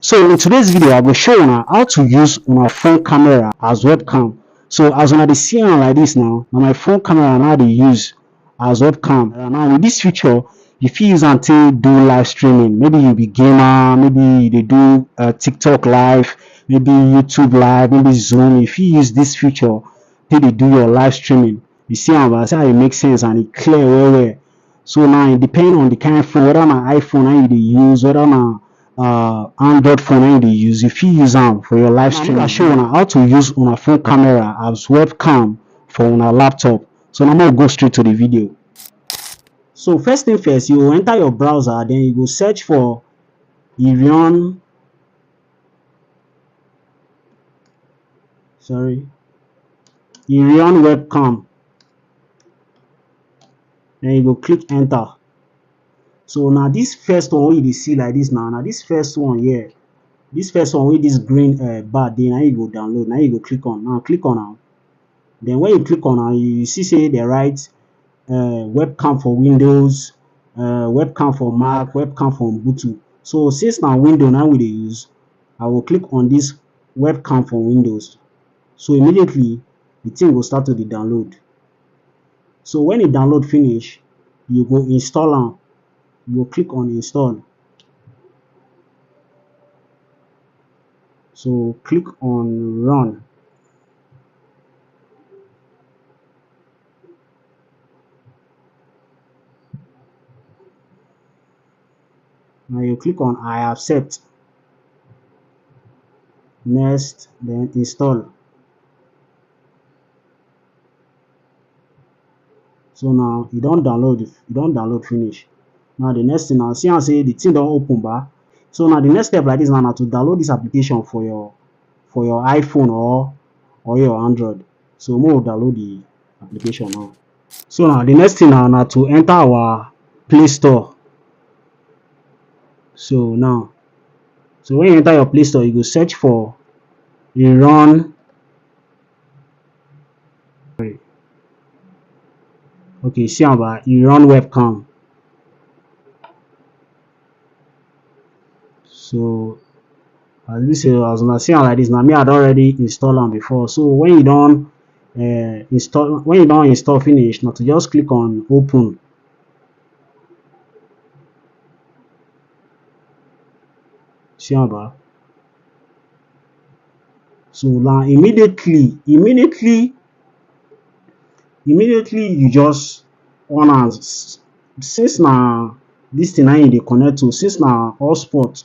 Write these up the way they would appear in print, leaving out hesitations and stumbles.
So in today's video, I will show you how to use my phone camera as webcam. So as una dey see am like this now, my phone camera now dey use as webcam. Now with this feature, you fit use am take do live streaming. Maybe you be gamer, maybe you dey do TikTok live, maybe YouTube live, maybe Zoom. You fit use this feature take dey do your live streaming. You see am, but I say how e make sense and e clear well well. So now it depend on the kind of phone, whether na iPhone na you dey use, whether na Android phone na you dey use. You fit use am for your live stream. I show una how to use una phone camera as webcam for una laptop. So now we'll go straight to the video. So first thing first, you will enter your browser, then you go search for Irion webcam. Then you go click enter. So now this first one you see like this now this first one here, this first one with this green bar there, now you go download. Now you go click on. Now click on now. Then when you click on now, you see say they write webcam for Windows, webcam for Mac, webcam for Ubuntu. So since now Windows now we dey use, I will click on this webcam for Windows. So immediately the thing will start to the download. So when it download finish, you go install am. You go click on install. So click on run. Now you click on I accept. Next, then install. So now you don't download finish. Now the next thing, now see and say the thing don't open back. So now the next step like this now to download this application for your iPhone or your Android. So we'll download the application now. So now the next thing now to enter our Play Store. So now, so when you enter your Play Store, you go search for Irion. Okay, see about Irion webcam. So as we say, as I see like this now, me had already installed them before. So when you don't install finish, now to just click on open. See about. So now immediately you just wanna, since now this thing now they connect to, since now hotspot.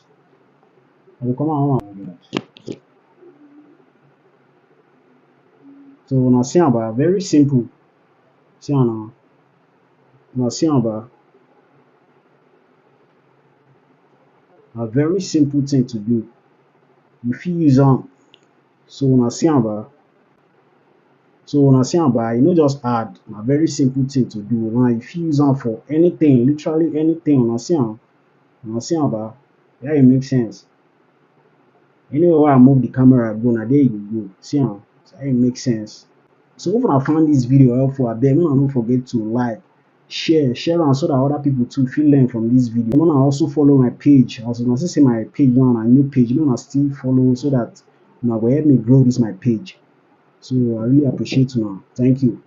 So now see about very simple. See now see about a very simple thing to do. You fit use them. So now see about. So when I say about, you know, just add a very simple thing to do. Now if you use them for anything, literally anything, when I say about, yeah, it makes sense. Anyway, where I move the camera, go now there you go. See how it makes sense. So if I found this video helpful, I beg you don't forget to like, share on so that other people too feel learn from this video. You wanna also follow my page. Also, I say my page now, a new page. You wanna still follow so that you know will help me grow this my page. So I really appreciate you now. Thank you.